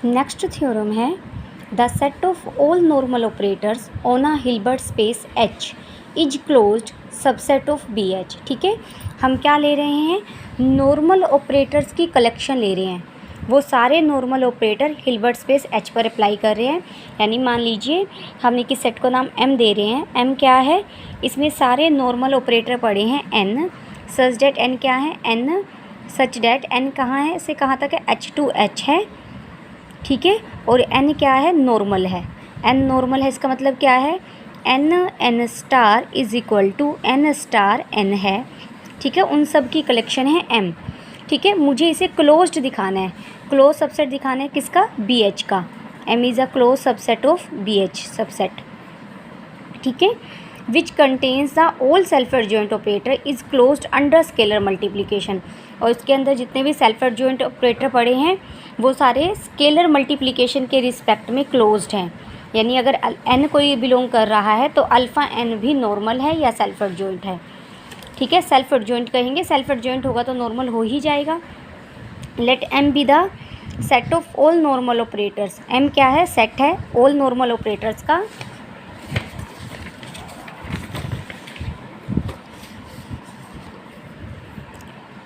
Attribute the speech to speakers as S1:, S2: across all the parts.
S1: Next theorem है the set of all normal operators on a Hilbert space H is closed subset of BH। ठीक है, हम क्या ले रहे हैं, नॉर्मल ऑपरेटर्स की कलेक्शन ले रहे हैं। वो सारे normal operator Hilbert space H पर अप्लाई कर रहे हैं। यानी मान लीजिए हमने किस सेट को नाम M दे रहे हैं। M क्या है, इसमें सारे नॉर्मल ऑपरेटर पड़े हैं N सच डेट N क्या है, N सच डेट N कहाँ है, इसे कहाँ तक है, H to H है। ठीक है, और N क्या है, नॉर्मल है। N नॉर्मल है, इसका मतलब क्या है, N star is equal to N star N है। ठीक है, उन सब की कलेक्शन है M। ठीक है, मुझे इसे क्लोज्ड दिखाना है, क्लोज सबसेट दिखाना है किसका, BH का। M is a close subset of BH subset. ठीक है, which contains the all self adjoint operator is closed under scalar multiplication. और इसके अंदर जितने भी सेल्फ एडजॉइंट ऑपरेटर पड़े हैं वो सारे स्केलर मल्टीप्लिकेशन के रिस्पेक्ट में क्लोज्ड हैं। यानी अगर n कोई बिलोंग कर रहा है तो अल्फ़ा n भी नॉर्मल है या सेल्फ एडजॉइंट है। ठीक है, सेल्फ एडजॉइंट कहेंगे, सेल्फ एडजॉइंट होगा तो नॉर्मल हो ही जाएगा। Let M be the set of all normal operators. M क्या है, सेट है ऑल नॉर्मल ऑपरेटर्स का।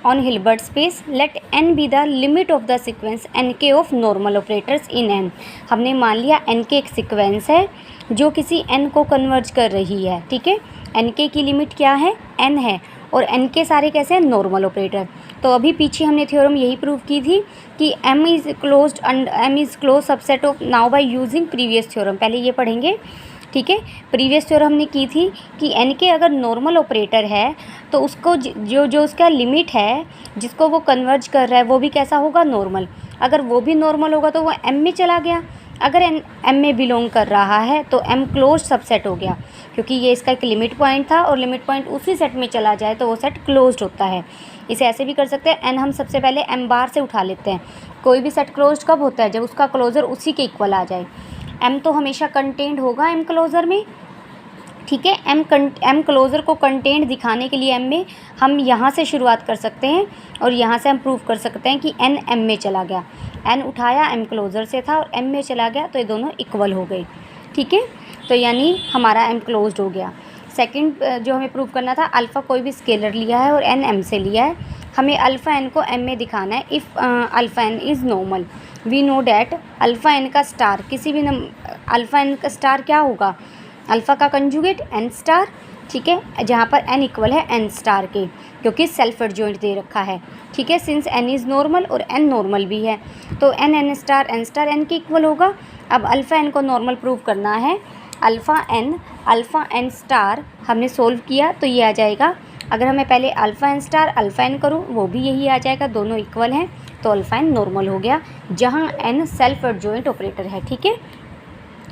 S1: On Hilbert space let n be the limit of the sequence nk of normal operators in n। हमने मान लिया nk एक sequence है जो किसी n को कन्वर्ज कर रही है। ठीक है, nk की लिमिट क्या है, n है, और nk सारे कैसे हैं, नॉर्मल ऑपरेटर। तो अभी पीछे हमने थ्योरम यही प्रूव की थी कि M is close subset of now by using previous theorem. पहले ये पढ़ेंगे। ठीक है, प्रीवियस थ्योरम हमने की थी कि nk अगर नॉर्मल ऑपरेटर है तो उसको जो उसका लिमिट है जिसको वो कन्वर्ज कर रहा है वो भी कैसा होगा, नॉर्मल। अगर वो भी नॉर्मल होगा तो वो M में चला गया। अगर M में बिलोंग कर रहा है तो M क्लोज सबसेट हो गया, क्योंकि ये इसका एक लिमिट पॉइंट था और लिमिट पॉइंट उसी सेट में चला जाए तो वो सेट क्लोज्ड होता है। इसे ऐसे भी कर सकते हैं, n हम सबसे पहले M बार से उठा लेते हैं। कोई भी सेट क्लोज्ड कब होता है, जब उसका क्लोजर उसी के इक्वल आ जाए। M तो हमेशा कंटेंट होगा M क्लोज़र में। ठीक है, M क्लोज़र को कंटेंट दिखाने के लिए M में हम यहाँ से शुरुआत कर सकते हैं और यहाँ से हम प्रूव कर सकते हैं कि N M में चला गया। N उठाया M क्लोज़र से था और M में चला गया तो ये दोनों इक्वल हो गए। ठीक है, तो यानी हमारा M क्लोज्ड हो गया। सेकंड जो हमें प्रूव करना था, अल्फ़ा कोई भी स्केलर लिया है और N M से लिया है, हमें अल्फ़ा n को M में दिखाना है। If alpha n is normal we know that alpha n का स्टार किसी भी अल्फ़ा n का स्टार क्या होगा, अल्फ़ा का कंजुगेट n स्टार। ठीक है, जहाँ पर n इक्वल है n स्टार के, क्योंकि सेल्फ एडजॉइंट दे रखा है। ठीक है, सिंस n इज़ नॉर्मल और n नॉर्मल भी है तो n स्टार n के इक्वल होगा। अब अल्फ़ा n को नॉर्मल प्रूव करना है। अल्फ़ा n स्टार हमने सोल्व किया तो ये आ जाएगा। अगर मैं पहले अल्फ़ा n करूँ वो भी यही आ जाएगा, दोनों इक्वल हैं तो अल्फ़ा n नॉर्मल हो गया जहाँ n सेल्फ एडजॉइंट ऑपरेटर है। ठीक है,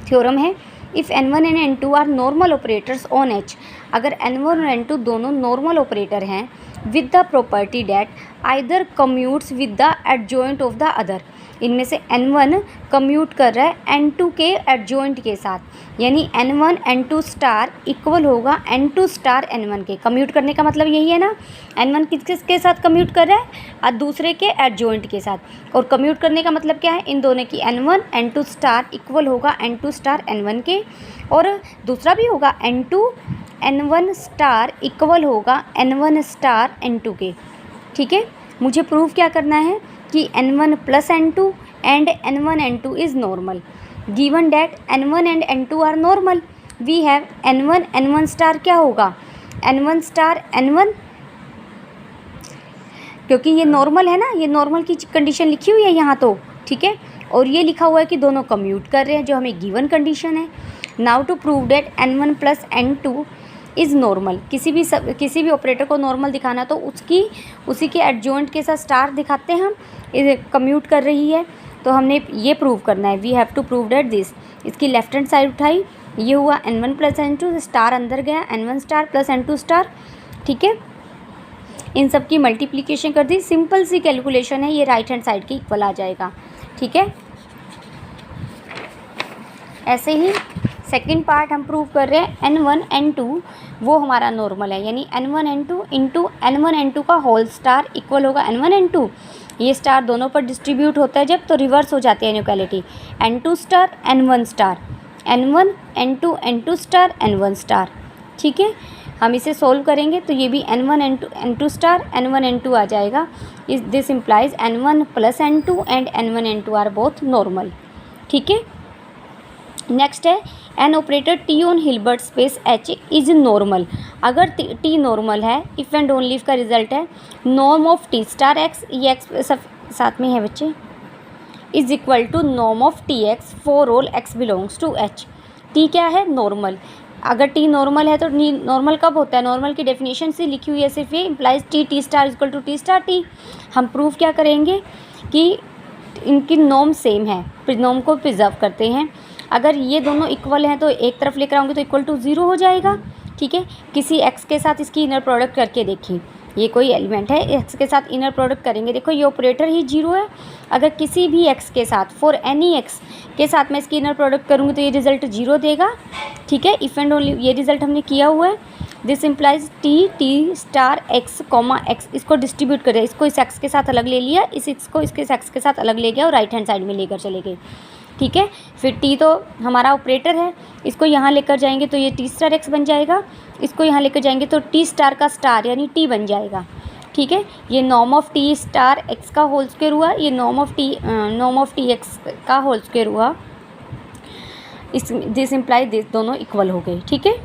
S1: थ्योरम है if n1 and n2 are normal operators on H। अगर n1 और n2 दोनों नॉर्मल ऑपरेटर हैं with the property that either commutes with the adjoint of the other. इनमें से n1 कम्यूट कर रहा है n2 के एडजॉइंट के साथ, यानी n1 n2 स्टार इक्वल होगा n2 स्टार n1 के। कम्यूट करने का मतलब यही है ना, n1 किसके साथ कम्यूट कर रहा है, और दूसरे के एडजॉइंट के साथ। और कम्यूट करने का मतलब क्या है, इन दोनों की n1 n2 स्टार इक्वल होगा n2 स्टार n1 के, और दूसरा भी होगा n2 n1 स्टार इक्वल होगा n1 स्टार n2 के। ठीक है, मुझे प्रूफ क्या करना है कि n1 plus n2 and n1 n2 is normal. Given that n1 and n2 are normal we have n1 star क्या होगा, n1 स्टार n1, क्योंकि ये नॉर्मल है ना, ये नॉर्मल की कंडीशन लिखी हुई है यहाँ तो। ठीक है, और ये लिखा हुआ है कि दोनों कम्यूट कर रहे हैं जो हमें गिवन कंडीशन है। Now to prove that n1 plus n2 is normal. किसी भी ऑपरेटर को नॉर्मल दिखाना तो उसी के एडजॉइंट के साथ स्टार दिखाते हैं हम, कम्यूट कर रही है तो हमने ये प्रूव करना है। We have to prove that this. इसकी लेफ्ट हैंड साइड उठाई, ये हुआ n1 प्लस n2, स्टार अंदर गया n1 star plus n2 star. ठीक है, इन सब की मल्टीप्लिकेशन कर दी, सिंपल सी कैलकुलेशन है, ये राइट हैंड साइड के इक्वल आ जाएगा। ठीक है, ऐसे ही सेकंड पार्ट हम प्रूव कर रहे हैं n1 n2 वो हमारा नॉर्मल है, यानी n1 n2 into n1 n2 का होल स्टार इक्वल होगा n1 n2। ये स्टार दोनों पर डिस्ट्रीब्यूट होता है जब, तो रिवर्स हो जाती है inequality. n2 star n1 star, n1 n2 n2 star n1 star. ठीक है, हम इसे सोल्व करेंगे तो ये भी n1 n2 star n1 n2 आ जाएगा। इस this implies n1 plus n2 and n1 n2 are both normal. ठीक है, नेक्स्ट है an operator T on Hilbert space H is normal. अगर टी नॉर्मल है, इफ़ एंड ओनली इफ का result है norm of T star X, ये X साथ में है बच्चे, is equal to norm of T X for all X belongs to H. T क्या है? नॉर्मल। अगर टी नॉर्मल है तो नॉर्मल कब होता है? नॉर्मल की डेफिनेशन से लिखी हुई है सिर्फ ये, implies T star is equal to T star T. हम प्रूव क्या करेंगे कि इनकी नॉर्म सेम है, नॉर्म को प्रिजर्व करते हैं। अगर ये दोनों इक्वल हैं तो एक तरफ लेकर आऊँगी तो इक्वल टू 0 हो जाएगा। ठीक है, किसी एक्स के साथ इसकी इनर प्रोडक्ट करके देखिए, ये कोई एलिमेंट है, एक्स के साथ इनर प्रोडक्ट करेंगे, देखो ये ऑपरेटर ही 0 है। अगर किसी भी एक्स के साथ, फॉर एनी एक्स के साथ मैं इसकी इनर प्रोडक्ट करूँगी तो ये रिजल्ट 0 देगा। ठीक है, इफ एंड ओनली ये रिजल्ट हमने किया हुआ है। This implies T star x comma x, इसको डिस्ट्रीब्यूट करें, इसको इस एक्स के साथ अलग ले लिया, इस एक्स को इसके एक्स के साथ अलग ले गया और राइट हैंड साइड में लेकर चले गए। ठीक है, फिर टी तो हमारा ऑपरेटर है, इसको यहाँ लेकर जाएंगे तो ये टी स्टार एक्स बन जाएगा, इसको यहाँ लेकर जाएंगे तो टी स्टार का स्टार यानी टी बन जाएगा। ठीक है, ये norm of T star x का होल स्क्वायर हुआ, ये नॉर्म ऑफ टी एक्स का होल स्क्वायर हुआ। दिस इम्प्लाई दिस दोनों इक्वल हो गए। ठीक है।